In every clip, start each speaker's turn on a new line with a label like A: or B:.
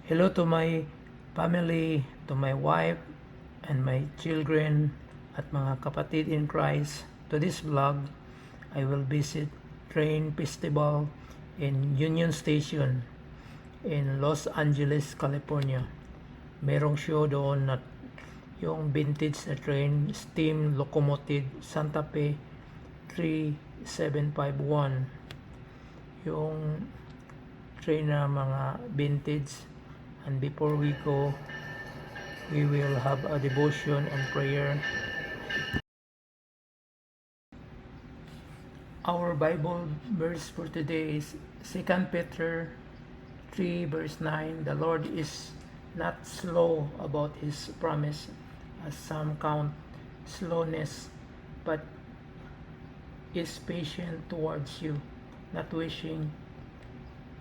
A: Hello to my family, to my wife, and my children, at mga kapatid in Christ. To this vlog, I will visit Train Festival in Union Station in Los Angeles, California. Merong show doon na yung vintage na train, steam locomotive Santa Fe 3751. Yung train na mga vintage. And before we go, we will have a devotion and prayer. Our Bible verse for today is 2 Peter 3 verse 9. The Lord is not slow about his promise, as some count slowness, but is patient towards you, not wishing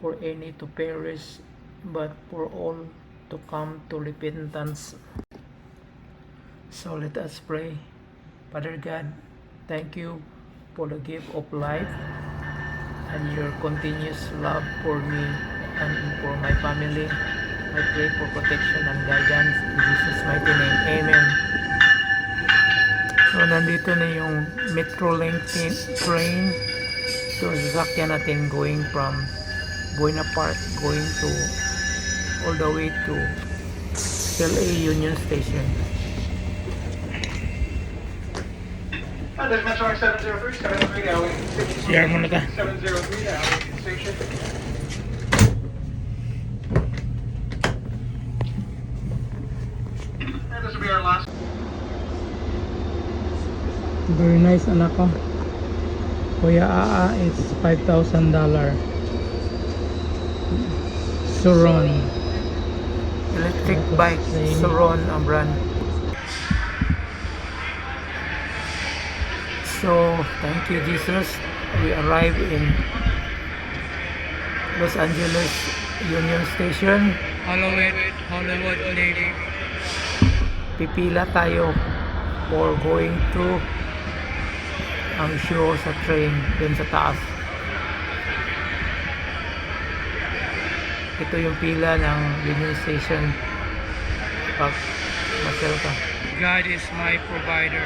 A: for any to perish, but for all to come to repentance. So let us pray. Father God, thank you for the gift of life and your continuous love for me and for my family. I pray for protection and guidance in Jesus' mighty name. Amen. So nandito na yung Metrolink train. So sasakyan natin going from Buena Park going to all the way to LA Union Station.
B: There's Metro 703, 703 now.
A: Share mo na ka.
B: 703 now. Station. And this will be our last.
A: Very nice anak ko. Kuya Aa is $5,000. Suron. Electric bike. Suron ang brand. So, thank you Jesus. We arrived in Los Angeles Union Station. Hollywood Lady. Pipila tayo for going to ang show sa train dun sa taas. Ito yung pila ng Union Station pag masel ka. God is my provider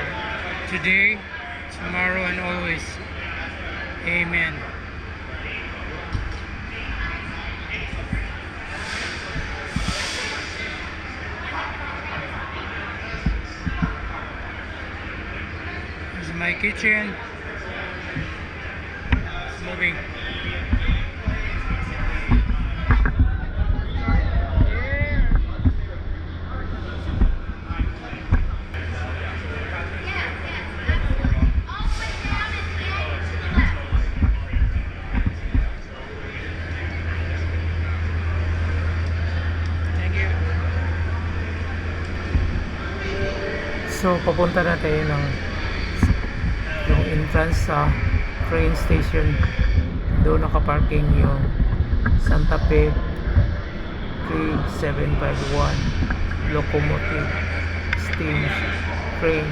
A: today, tomorrow, and always. Amen. This is my kitchen. It's moving. So papunta na tayo ng yung entrance sa train station. Doon nakaparking yung Santa Fe 3751 locomotive steam train.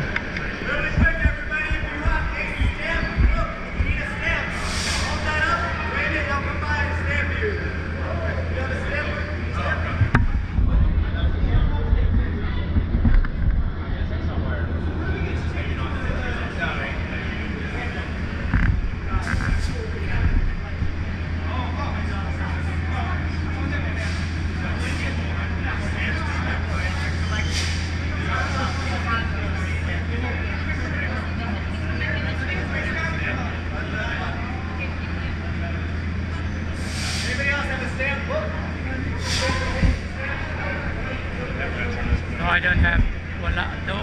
A: No, I don't have. Wala to.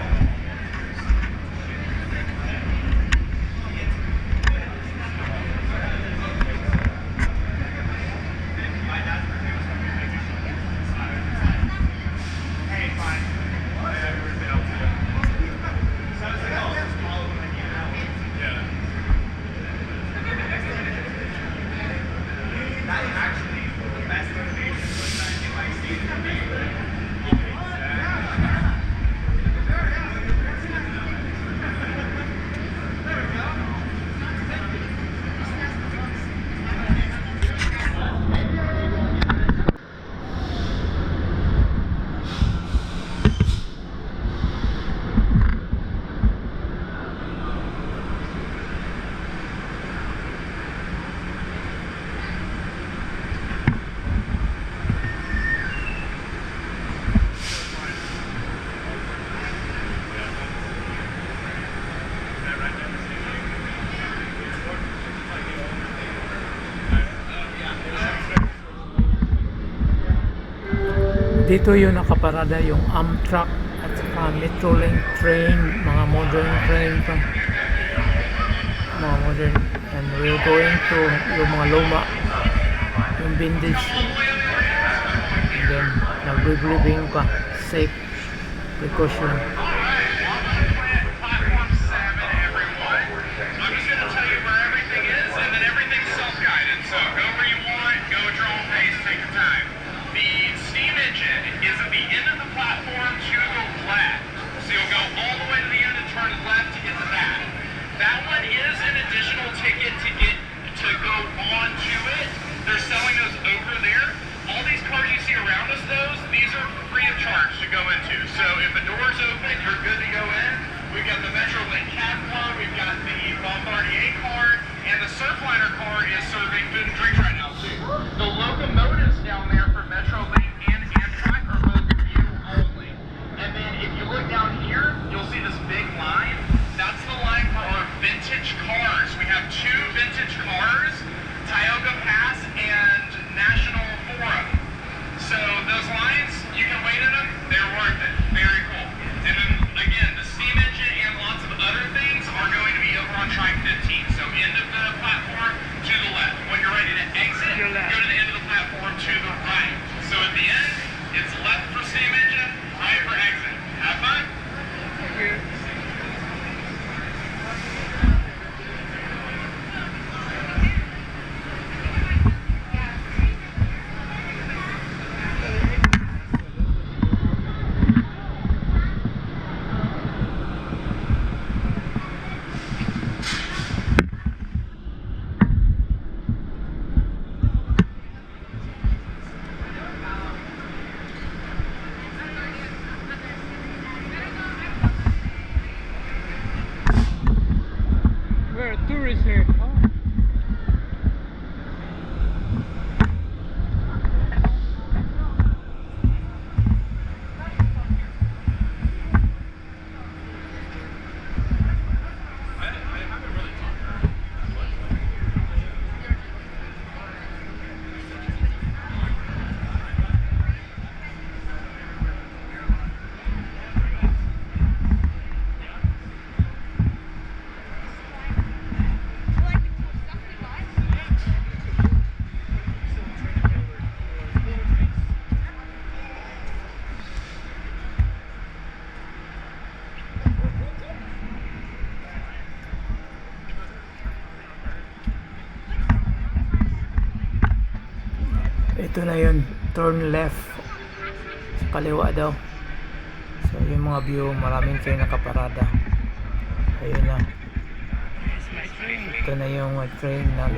A: Dito yung nakaparada yung Amtrak at saka Metrolink train, mga modern train to. Mga modern. And we're going to yung mga luma, yung vintage. And then, nag-briefing pa. Safe precaution.
B: So if the door's open, you're good to go in. We've got the Metrolink cab car, we've got the Bombardier car, and the Surfliner car is serving food and drinks right now too. The locomotives down there for Metrolink and Amtrak are both view only. And then if you look down here, you'll see this big line. That's the line for our vintage cars. We have 2 vintage cars, Tioga Pass and National Forum. So those lines, you can wait in them, they're worth it. Very cool. And then again, the steam engine and lots of other things are going to be over on track 15. So end of the platform to the left. When you're ready to exit, go to the end of the platform to the right. So at the end, it's left for steam engine, right for exit. Have fun.
A: Thank you. We're tourists here. Ito na yun, turn left sa kaliwa daw. So yung mga view, maraming train nakaparada. Ayun na. Ito na yung train na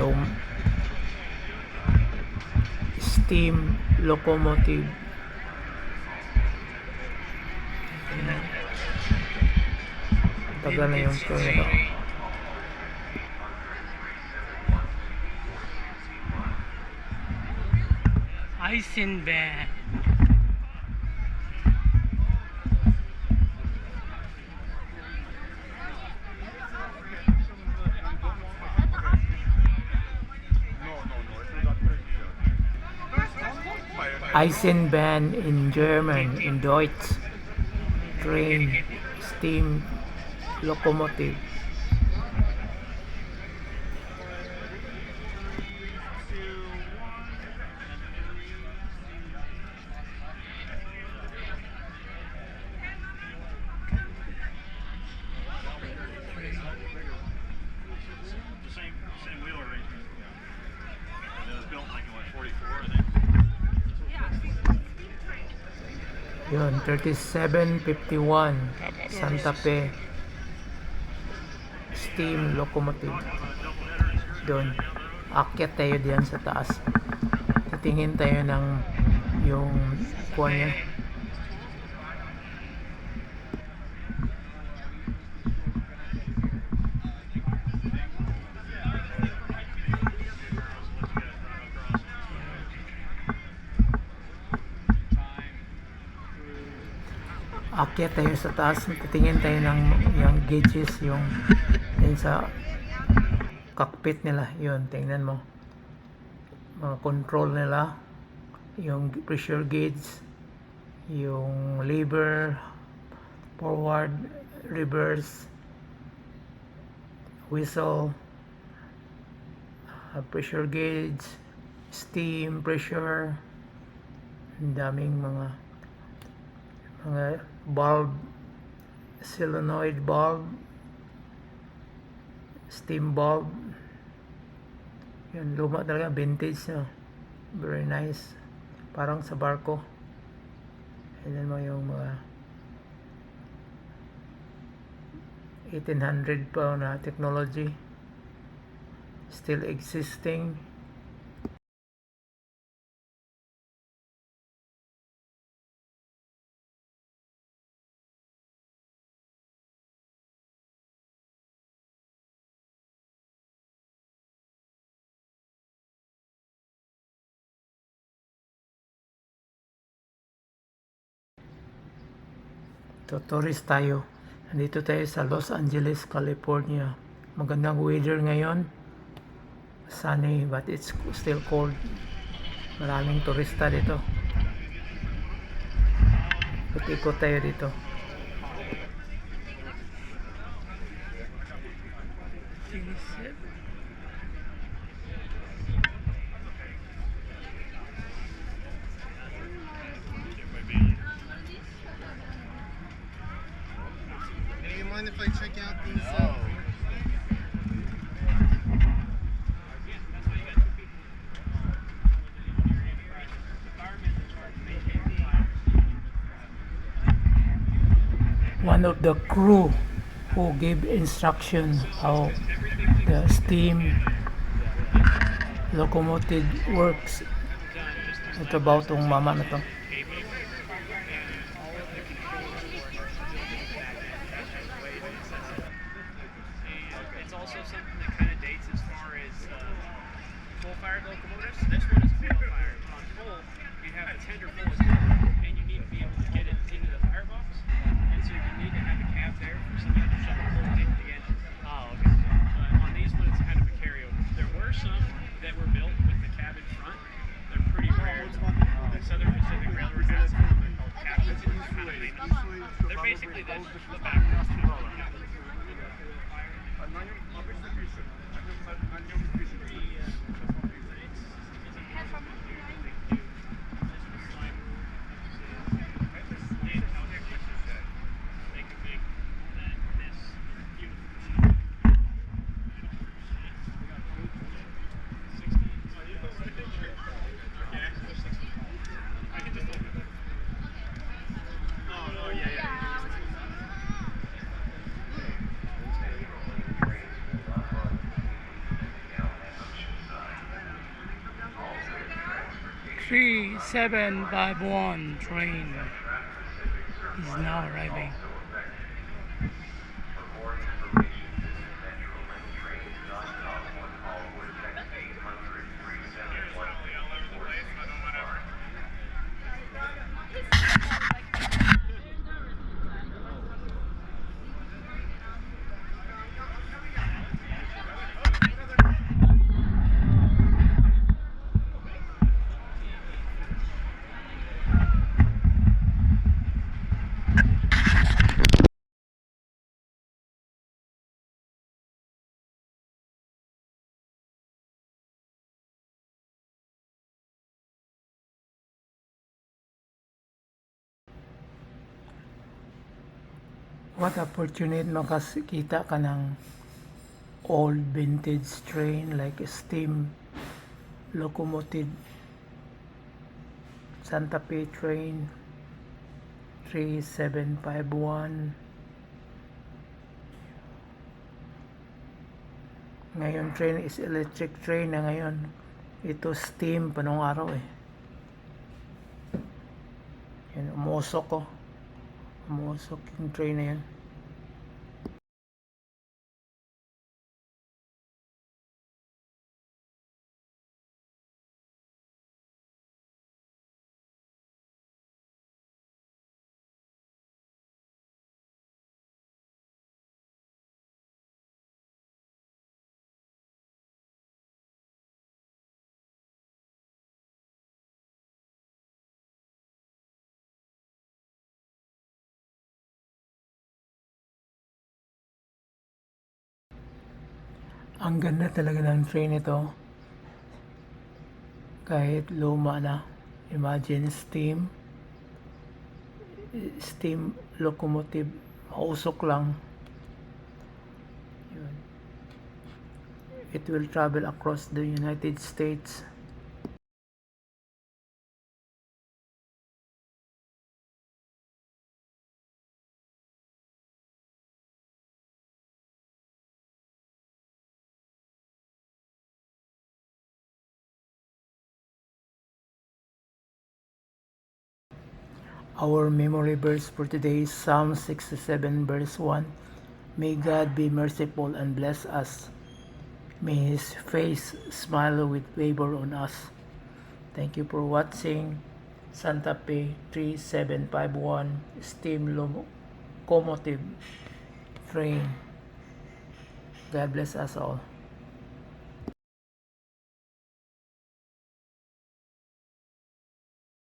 A: steam locomotive. Tagal na yung train na.
C: Eisenbahn.
A: Eisenbahn in German, in Deutsch. Train, steam locomotive.
D: Same wheel arrangement. And it was built like in what, 44, I think.
A: Yun, 3751 Santa Fe steam locomotive. Doon, akyat tayo diyan sa taas. Titingin tayo ng yung kuha niya. Akyat tayo sa taas, titingin tayo ng yung gauges, yung sa cockpit nila. Yun, tingnan mo mga control nila, yung pressure gauge, yung lever, forward, reverse, whistle, pressure gauge, steam, pressure, ang daming mga bulb, solenoid bulb, steam bulb. Yun, luma talaga, vintage, no? Very nice, parang sa barko. Ayan mo yung mga 1800 pa na technology still existing. Tourist tayo. Nandito tayo sa Los Angeles, California. Magandang weather ngayon. Sunny but it's still cold. Maraming turista dito. Ikot tayo dito.
E: Do you mind if I check out these?
A: One of the crew who gave instruction how the steam locomotive works. Ito ba itong mama na to?
F: It's also something that kind of dates as far as coal-fired locomotives. This one is coal-fired. On coal, you have a tender full of coal, and you need to be able to get it into the firebox. And so you need to have a cab there for somebody to shut the coal into the engine. Oh, okay. On these ones, it's kind of a carryover. There were some that were built with the cab in front. They're pretty rare. The Southern Pacific Railroad has them. They're called cab engines. They're kind of famous. They're basically the backwards. Oh, yeah.
C: 3751 train is now arriving.
A: What opportunity makakita ka ng old vintage train like a steam locomotive Santa Fe train 3751. Ngayon train is electric train na ngayon. Ito steam panong araw eh. Yan, umusok yung train na yan. Ang ganda talaga ng train ito. Kahit luma na. Imagine steam locomotive. Mausok lang. Yun. It will travel across the United States. Our memory verse for today is Psalm 67 verse 1. May God be merciful and bless us. May His face smile with favor on us. Thank you for watching. Santa Fe 3751 steam locomotive train. God bless us all.